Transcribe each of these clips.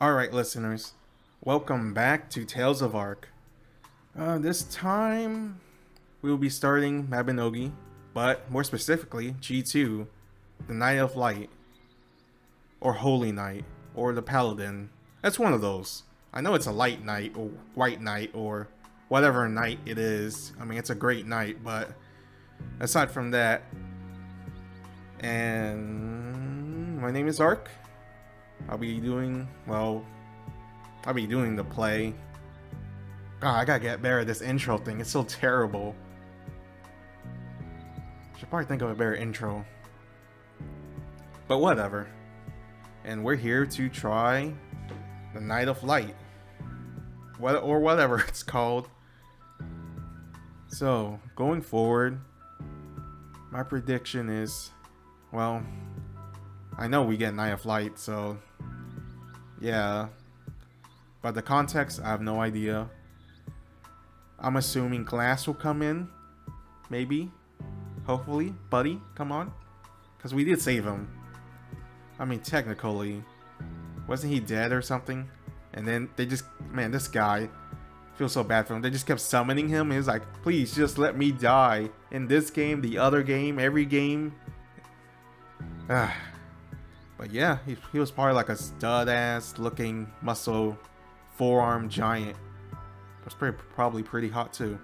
Alright, listeners, welcome back to Tales of Arc. This time, we will be starting Mabinogi, but more specifically, G2, the Knight of Light, or Holy Knight, or the Paladin. That's one of those. I know it's a light knight, or white knight, or whatever knight it is. I mean, it's a great knight, but aside from that, and my name is Arc. I'll be doing the play. God, I gotta get better at this intro thing. It's so terrible. Should probably think of a better intro. But whatever. And we're here to try the Knight of Light. Or whatever it's called. So, going forward, my prediction is, well, I know we get Knight of Light, so yeah. But the context, I have no idea. I'm assuming Glass will come in. Maybe. Hopefully. Buddy, come on. Because we did save him. I mean, technically. Wasn't he dead or something? And then they just... Man, this guy... I feel so bad for him. They just kept summoning him. He was like, please, just let me die. In this game, the other game, every game. But yeah, he was probably like a stud-ass looking muscle forearm giant. It was probably pretty hot too.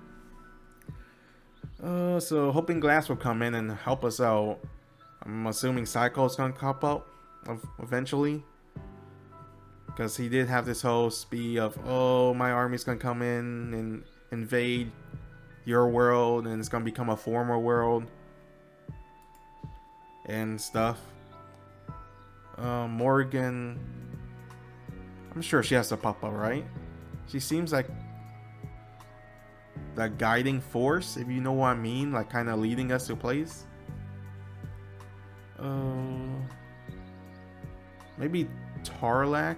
So hoping Glass will come in and help us out. I'm assuming Psycho's gonna pop up eventually. Because he did have this whole speed of, oh, my army's gonna come in and invade your world and it's gonna become a former world. And stuff. Morrighan, I'm sure she has to pop up, right? She seems like the guiding force, if you know what I mean, like kind of leading us to place. Maybe Tarlac,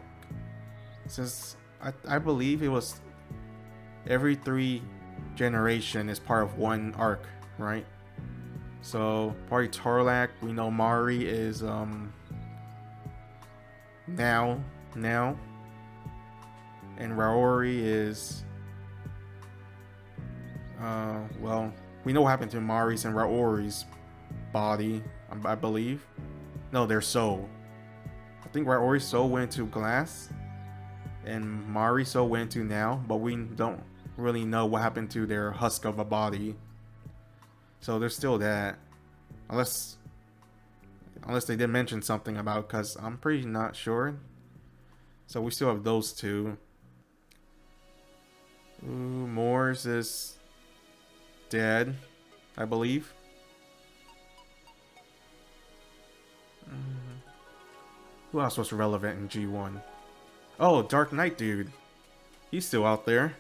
since I believe it was every 3 generation is part of one arc, right? So probably Tarlac. We know Mari is now, and Rory is well, we know what happened to Mari's and Rory's body, I believe. No, their soul. I think Rory's soul went to Glass and Mari's soul went to Now, but we don't really know what happened to their husk of a body. So there's still that, unless they did mention something about, because I'm pretty not sure. So we still have those two. Ooh, Moors is dead, I believe. Who else was relevant in G1? Oh, Dark Knight dude. He's still out there.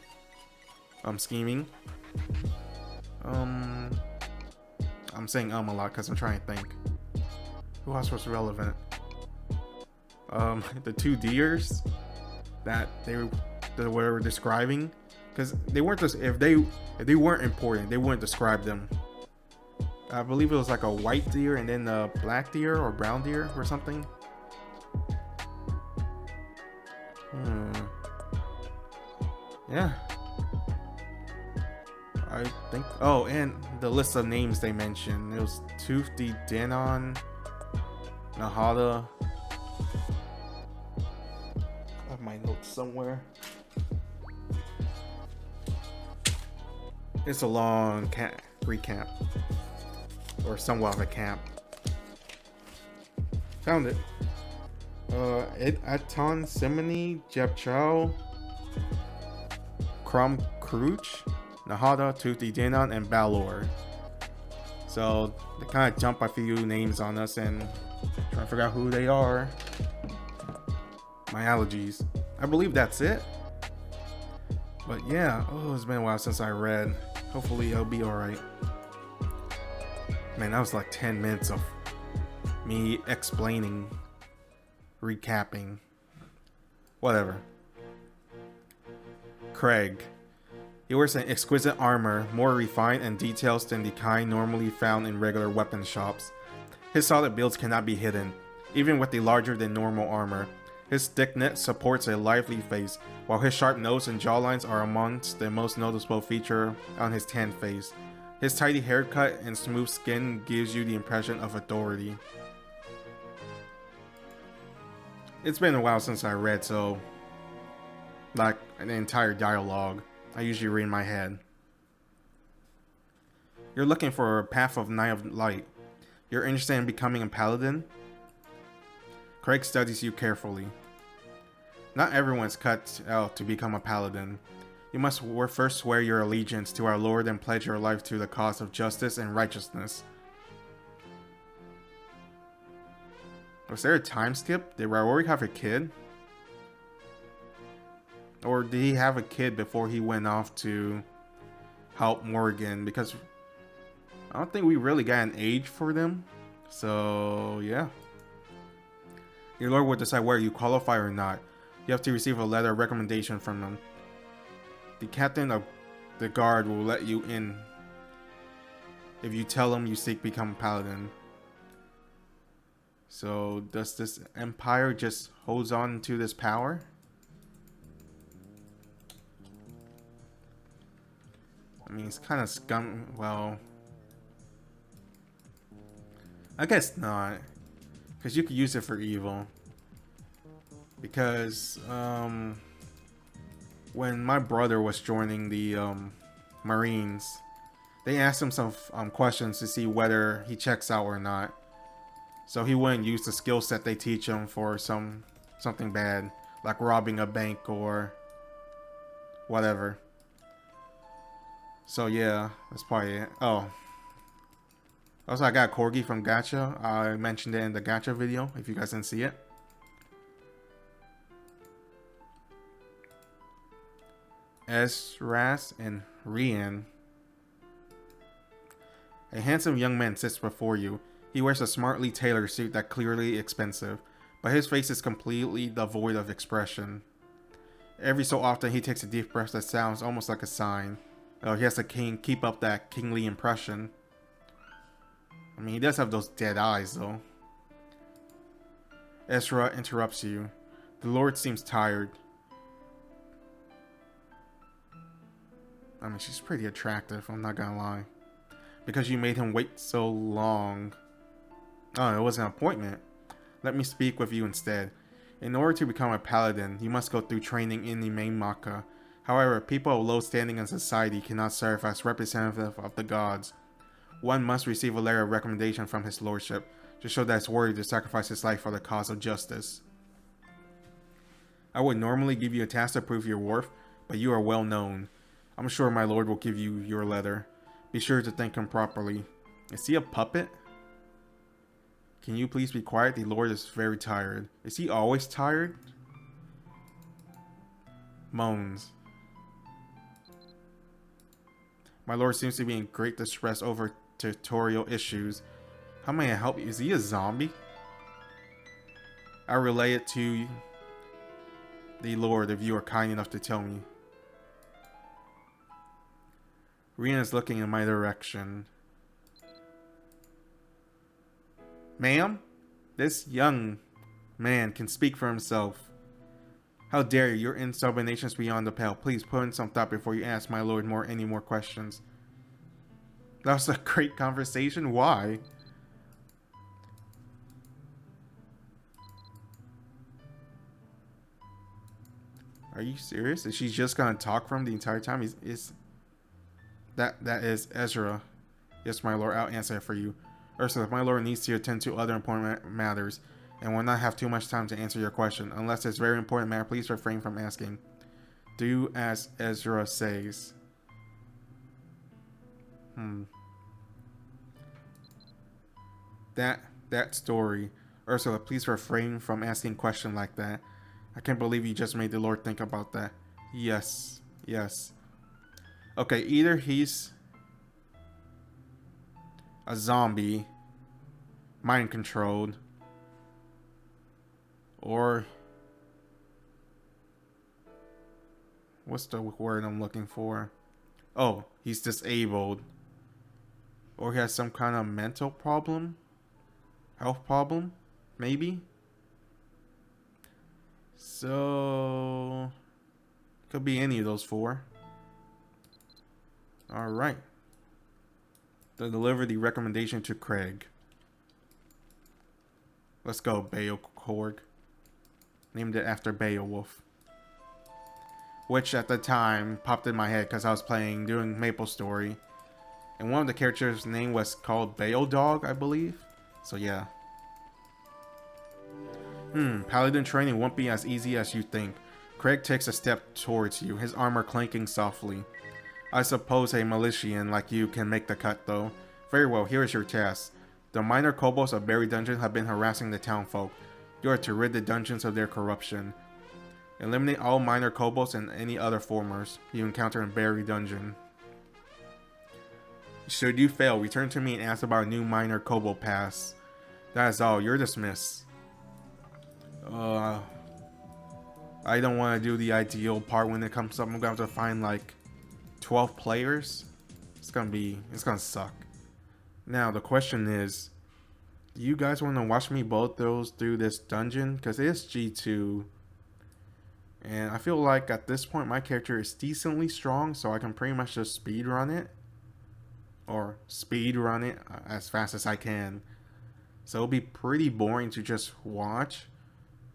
Scheming. I'm saying a lot because I'm trying to think. Who else was relevant? The 2 deers that they were describing, because they weren't just, if they weren't important, they wouldn't describe them. I believe it was like a white deer and then a black deer or brown deer or something. Yeah. I think. Oh, and the list of names they mentioned. It was Toofty, Denon, Nahada. I have my notes somewhere. It's a long recap. Or somewhat of a camp. Found it. Aton, Simony, Jeb Chow, Crum Crouch, Nahada, Toofty, Denon, and Balor. So they kind of jump a few names on us and try to figure out who they are. My allergies. I believe that's it. But yeah, it's been a while since I read. Hopefully it'll be alright. Man, that was like 10 minutes of me explaining, recapping, whatever. Craig. He wears an exquisite armor, more refined and details than the kind normally found in regular weapon shops. His solid builds cannot be hidden, even with the larger than normal armor. His thick neck supports a lively face, while his sharp nose and jawlines are amongst the most noticeable feature on his tanned face. His tidy haircut and smooth skin gives you the impression of authority. It's been a while since I read, so like an entire dialogue. I usually read in my head. You're looking for a path of Knight of Light. You're interested in becoming a paladin? Craig studies you carefully. Not everyone's cut out to become a paladin. You must first swear your allegiance to our Lord and pledge your life to the cause of justice and righteousness. Was there a time skip? Did Rory have a kid? Or did he have a kid before he went off to help Morrighan? Because I don't think we really got an age for them. So, yeah. Your Lord will decide whether you qualify or not. You have to receive a letter of recommendation from them. The captain of the guard will let you in if you tell him you seek become a paladin. So, does this empire just holds on to this power? I mean, it's kind of scum. Well, I guess not, because you could use it for evil. Because when my brother was joining the Marines, they asked him some questions to see whether he checks out or not. So he wouldn't use the skill set they teach him for something bad, like robbing a bank or whatever. So yeah, that's probably it. Oh. Also, I got a Corgi from Gacha. I mentioned it in the Gacha video, if you guys didn't see it. Ezras and Rian. A handsome young man sits before you. He wears a smartly tailored suit that's clearly expensive, but his face is completely devoid of expression. Every so often, he takes a deep breath that sounds almost like a sign. He has to keep up that kingly impression. I mean, he does have those dead eyes, though. Ezra interrupts you. The Lord seems tired. I mean, she's pretty attractive, I'm not gonna lie. Because you made him wait so long. Oh, it was an appointment. Let me speak with you instead. In order to become a paladin, you must go through training in Emain Macha. However, people of low standing in society cannot serve as representative of the gods. One must receive a letter of recommendation from his lordship to show that it's worthy to sacrifice his life for the cause of justice. I would normally give you a task to prove your worth, but you are well known. I'm sure my lord will give you your letter. Be sure to thank him properly. Is he a puppet? Can you please be quiet? The lord is very tired. Is he always tired? Moans. My lord seems to be in great distress over territorial issues. How may I help you? Is he a zombie? I relay it to the lord if you are kind enough to tell me. Rian is looking in my direction. Ma'am? This young man can speak for himself. How dare you? Your insubordination's beyond the pale. Please put in some thought before you ask my lord any more questions. That was a great conversation. Why? Are you serious? Is she just gonna talk for him the entire time? That is Ezra. Yes, my lord, I'll answer for you. Ursula, my lord needs to attend to other important matters and will not have too much time to answer your question. Unless it's a very important matter, please refrain from asking. Do as Ezra says. That story. Ursula, please refrain from asking a question like that. I can't believe you just made the Lord think about that. Yes. Yes. Okay, either he's a zombie, mind controlled, or what's the word I'm looking for? Oh, he's disabled, or he has some kind of mental problem, health problem, maybe. So could be any of those 4. All right. To deliver the recommendation to Craig. Let's go, Beowkorg. Named it after Beowulf. Which at the time popped in my head because I was doing Maple Story. And one of the characters' name was called Beodog, I believe. So yeah. Paladin training won't be as easy as you think. Craig takes a step towards you, his armor clanking softly. I suppose a Milletian like you can make the cut though. Very well, here is your task. The minor kobolds of Berry Dungeon have been harassing the townfolk. You are to rid the dungeons of their corruption. Eliminate all minor kobolds and any other formers you encounter in Berry Dungeon. Should you fail, return to me and ask about a new minor kobold pass. That is all, you're dismissed. I don't want to do the ideal part when it comes up. I'm gonna have to find like 12 players. It's gonna suck. Now the question is, do you guys want to watch me both those through this dungeon? Because it is G2. And I feel like at this point my character is decently strong, so I can pretty much just speedrun it. Or speedrun it as fast as I can. So it'll be pretty boring to just watch.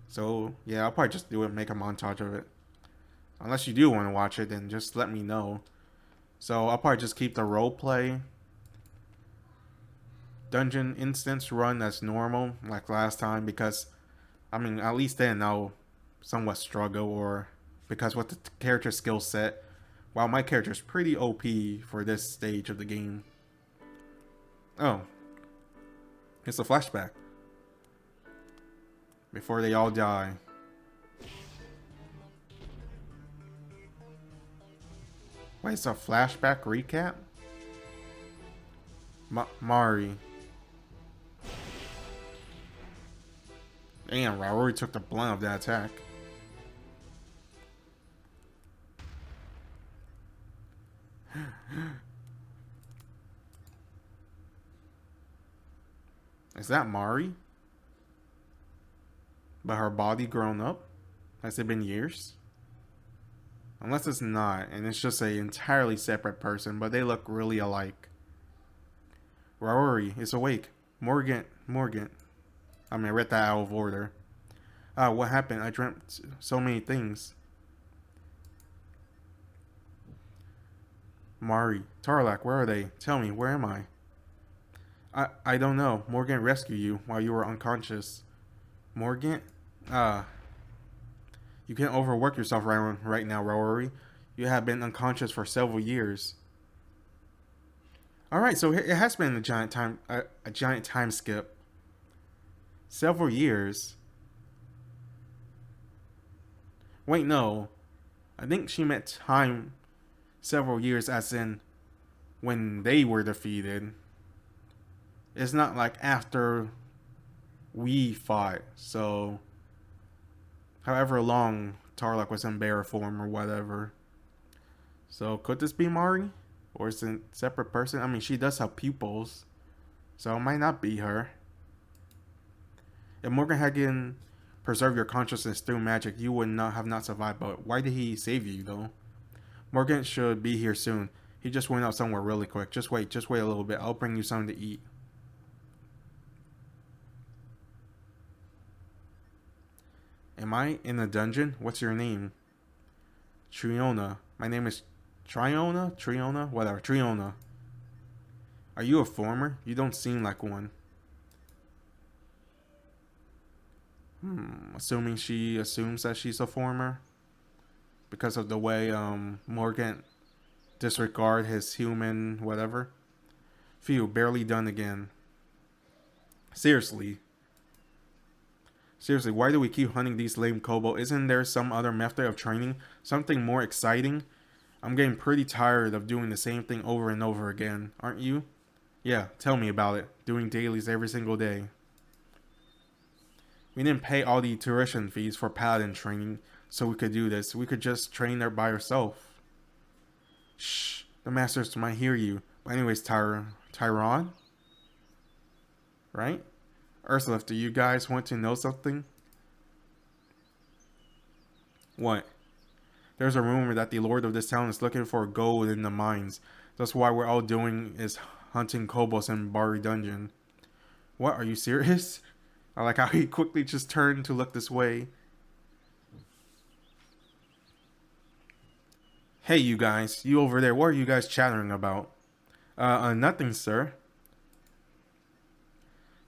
So yeah, I'll probably just do it, make a montage of it. Unless you do want to watch it, then just let me know. So I'll probably just keep the roleplay dungeon instance run as normal, like last time, because I mean, at least then I'll somewhat struggle, or because with the character skill set, while my character is pretty OP for this stage of the game. Oh, it's a flashback. Before they all die. Wait, it's a flashback recap? Mari. Damn, Rory took the blunt of that attack. Is that Mari? But her body grown up? Has it been years? Unless it's not, and it's just an entirely separate person, but they look really alike. Rory is awake. Morrighan. I mean, I read that out of order. What happened? I dreamt so many things. Mari, Tarlac, where are they? Tell me, where am I? I don't know. Morrighan rescued you while you were unconscious. Morrighan? You can't overwork yourself right now, Rory. You have been unconscious for several years. Alright, so it has been a giant time skip. Several years. Wait, no. I think she meant time several years as in when they were defeated. It's not like after we fought, so however long Tarlac was in bear form or whatever. So could this be Mari? Or is it a separate person? I mean, she does have pupils, so it might not be her. If Morrighan preserved your consciousness through magic, you would not have survived. But why did he save you, though? Morrighan should be here soon. He just went out somewhere really quick. Just wait a little bit. I'll bring you something to eat. Am I in a dungeon? What's your name? Triona. My name is Triona? Whatever. Triona. Are you a former? You don't seem like one. Assuming she assumes that she's a former. Because of the way Morrighan disregard his human whatever. Phew, barely done again. Seriously, why do we keep hunting these lame kobolds? Isn't there some other method of training? Something more exciting? I'm getting pretty tired of doing the same thing over and over again, aren't you? Yeah, tell me about it. Doing dailies every single day. We didn't pay all the tuition fees for Paladin training so we could do this. We could just train there by ourselves. Shh, the masters might hear you. But anyways, Tyron? Right? Ursula, do you guys want to know something? What? There's a rumor that the lord of this town is looking for gold in the mines. That's why we're all doing is hunting kobolds in Bari Dungeon. What, are you serious? I like how he quickly just turned to look this way. Hey you guys, you over there, what are you guys chattering about? Nothing, sir.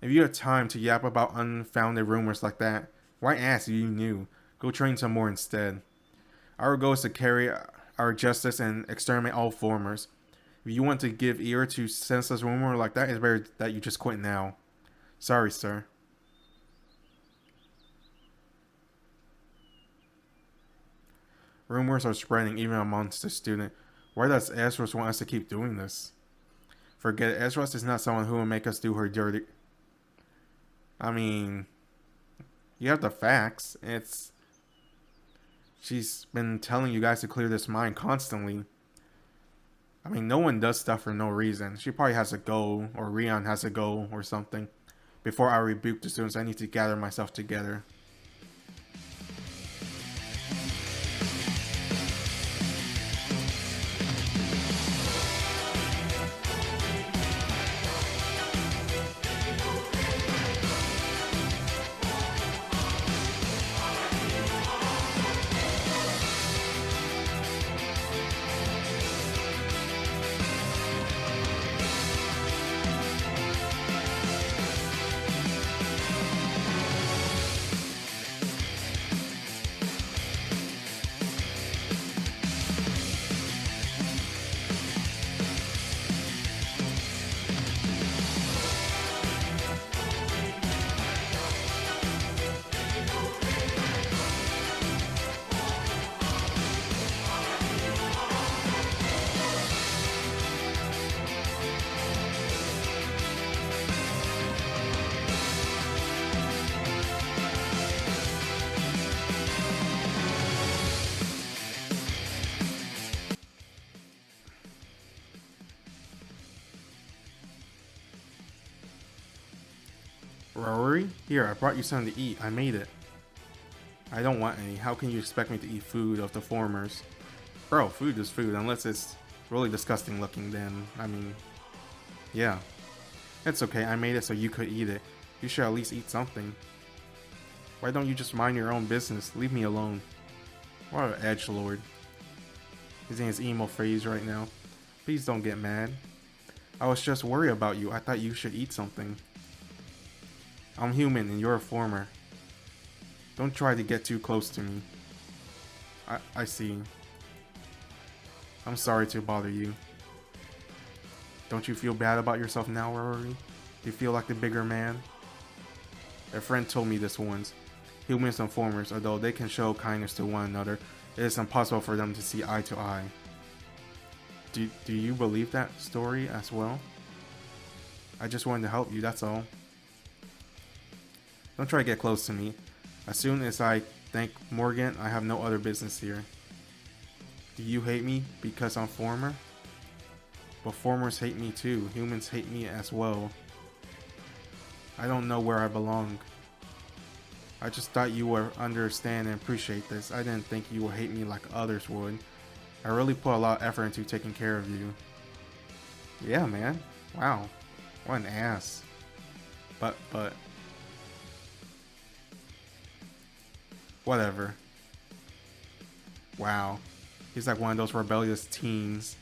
If you had time to yap about unfounded rumors like that, why ask if you knew? Go train some more instead. Our goal is to carry our justice and exterminate all formers. If you want to give ear to senseless rumor like that, it's better that you just quit now. Sorry, sir. Rumors are spreading even amongst the student. Why does Ezra want us to keep doing this? Forget it. Ezra is not someone who will make us do her dirty. I mean, you have the facts. She's been telling you guys to clear this mine constantly. I mean, no one does stuff for no reason. She probably has a goal, or Rion has a goal, or something. Before I rebuke the students, I need to gather myself together. Rory? Here, I brought you something to eat. I made it. I don't want any. How can you expect me to eat food of the formers? Bro, food is food, unless it's really disgusting looking, then, I mean, yeah. It's okay, I made it so you could eat it. You should at least eat something. Why don't you just mind your own business? Leave me alone. What an edgelord. He's in his emo phase right now. Please don't get mad. I was just worried about you. I thought you should eat something. I'm human and you're a former. Don't try to get too close to me. I see. I'm sorry to bother you. Don't you feel bad about yourself now, Rory? Do you feel like the bigger man? A friend told me this once. Humans and formers, although they can show kindness to one another, it is impossible for them to see eye to eye. Do you believe that story as well? I just wanted to help you, that's all. Don't try to get close to me. As soon as I thank Morrighan, I have no other business here. Do you hate me because I'm former? But formers hate me too. Humans hate me as well. I don't know where I belong. I just thought you would understand and appreciate this. I didn't think you would hate me like others would. I really put a lot of effort into taking care of you. Yeah, man. Wow. What an ass. But... whatever. Wow. He's like one of those rebellious teens.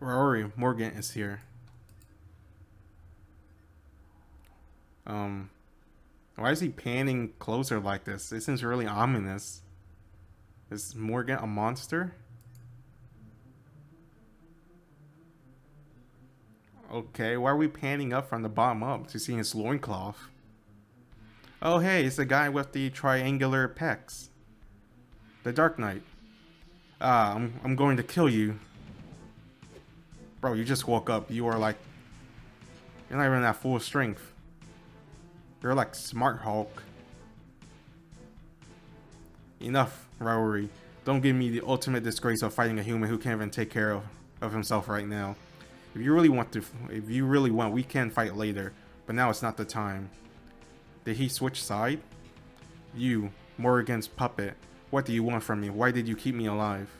Rory, Morrighan is here. Why is he panning closer like this? This seems really ominous. Is Morrighan a monster? Okay, why are we panning up from the bottom up to see his loincloth? Oh hey, it's the guy with the triangular pecs. The Dark Knight. Ah, I'm going to kill you. Bro, you just woke up. You are like... You're not even at full strength. You're like Smart Hulk. Enough, Rory. Don't give me the ultimate disgrace of fighting a human who can't even take care of himself right now. If you really want, we can fight later. But now it's not the time. Did he switch side? You, Morrigan's puppet. What do you want from me? Why did you keep me alive?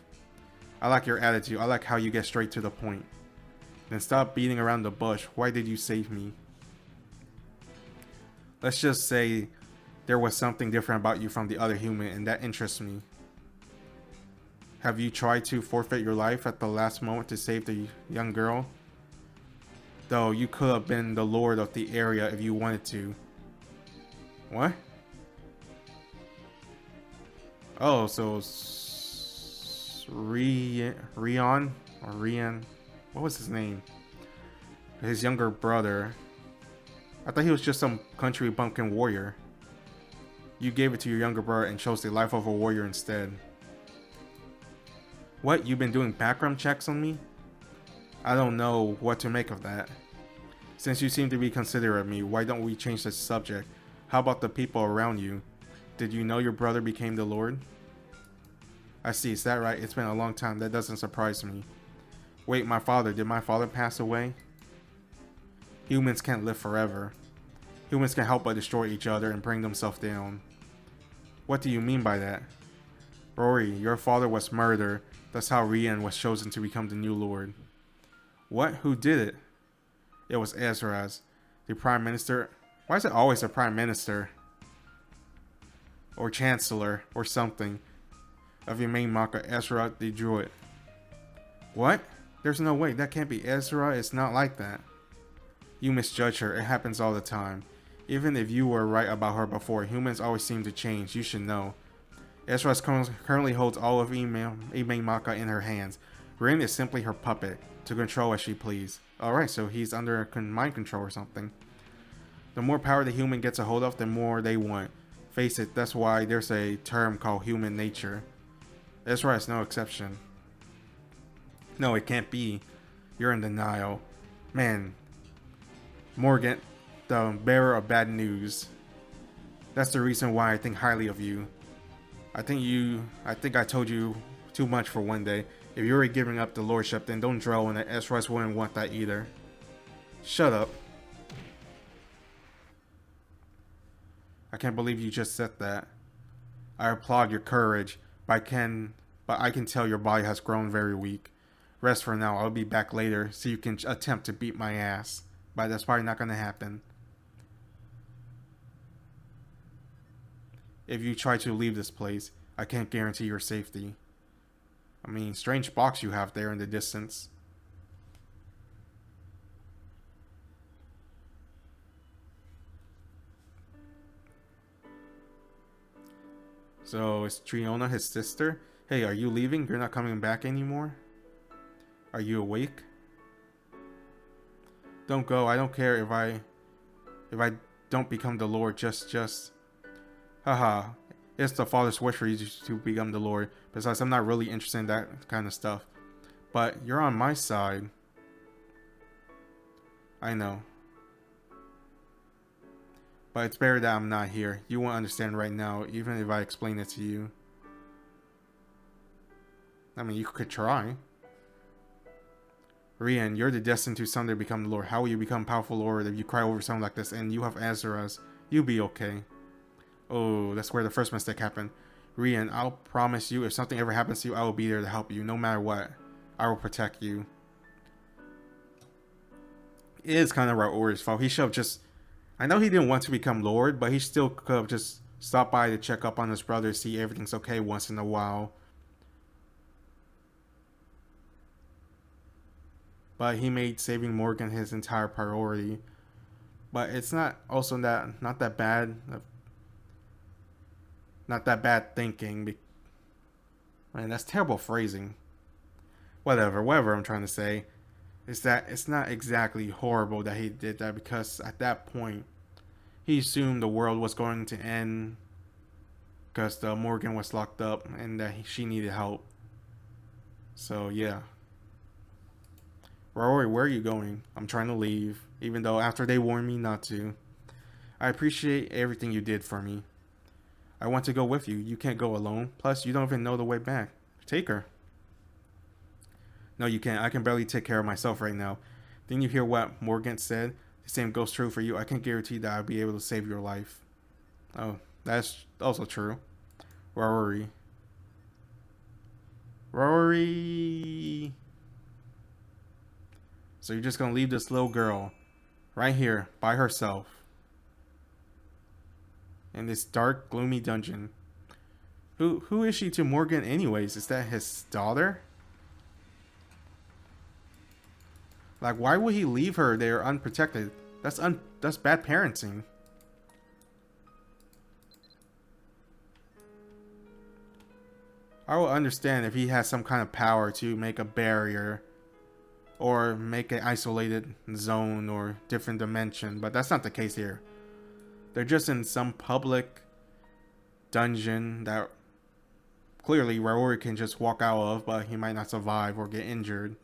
I like your attitude. I like how you get straight to the point. Then stop beating around the bush. Why did you save me? Let's just say there was something different about you from the other human, and that interests me. Have you tried to forfeit your life at the last moment to save the young girl? Though you could have been the lord of the area if you wanted to. What? Oh, so Rian, what was his name? His younger brother. I thought he was just some country bumpkin warrior. You gave it to your younger brother and chose the life of a warrior instead. What? You've been doing background checks on me? I don't know what to make of that. Since you seem to be considerate of me, why don't we change the subject? How about the people around you? Did you know your brother became the Lord? I see, is that right? It's been a long time. That doesn't surprise me. Wait, my father. Did my father pass away? Humans can't live forever. Humans can help but destroy each other and bring themselves down. What do you mean by that? Rory, your father was murdered. That's how Rian was chosen to become the new Lord. What? Who did it? It was Ezra's. The Prime Minister. Why is it always a Prime Minister? Or Chancellor, or something. Of Emain Macha, Ezra the Druid. What? There's no way. That can't be Ezra. It's not like that. You misjudge her. It happens all the time. Even if you were right about her before, humans always seem to change. You should know. Ezra currently holds all of Emain Macha in her hands. Rin is simply her puppet, to control as she please. Alright, so he's under mind control or something. The more power the human gets a hold of, the more they want. Face it, that's why there's a term called human nature. Ezra is no exception. No, it can't be. You're in denial. Man. Morrighan, the bearer of bad news. That's the reason why I think highly of you. I think I told you too much for one day. If you're already giving up the lordship, then don't dwell on it. Ezra wouldn't want that either. Shut up. I can't believe you just said that. I applaud your courage, but I can tell your body has grown very weak. Rest for now. I'll be back later so you can attempt to beat my ass. But that's probably not going to happen. If you try to leave this place, I can't guarantee your safety. I mean, strange box you have there in the distance. So, is Triona his sister? Hey, are you leaving? You're not coming back anymore? Are you awake? Don't go. I don't care if I don't become the Lord. Just. Haha. It's the Father's wish for you to become the Lord. Besides, I'm not really interested in that kind of stuff. But you're on my side. I know. But it's better that I'm not here. You won't understand right now, even if I explain it to you. I mean, you could try. Rian, you're the destined to someday become the Lord. How will you become powerful Lord if you cry over something like this and you have Azura's? You'll be okay. Oh, that's where the first mistake happened. Rian, I'll promise you, if something ever happens to you, I will be there to help you, no matter what. I will protect you. It is kind of Rory's fault. He should have just... I know he didn't want to become Lord, but he still could have just stopped by to check up on his brother, see everything's okay once in a while. But he made saving Morrighan his entire priority. But it's not also not that bad. Not that bad thinking. Man, that's terrible phrasing. Whatever I'm trying to say is that it's not exactly horrible that he did that, because at that point he assumed the world was going to end because the Morrighan was locked up and that she needed help. So yeah. Rory, where are you going? I'm trying to leave, even though after they warned me not to. I appreciate everything you did for me. I want to go with you. You can't go alone. Plus, you don't even know the way back. Take her. No, you can't. I can barely take care of myself right now. Didn't you hear what Morrighan said? The same goes true for you. I can't guarantee that I'll be able to save your life. Oh, that's also true. Rory. Rory. So you're just gonna leave this little girl right here by herself in this dark, gloomy dungeon. Who is she to Morrighan anyways? Is that his daughter? Like, why would he leave her there unprotected? That's bad parenting. I would understand if he has some kind of power to make a barrier or make an isolated zone or different dimension, but that's not the case here. They're just in some public dungeon that clearly Rory can just walk out of, but he might not survive or get injured.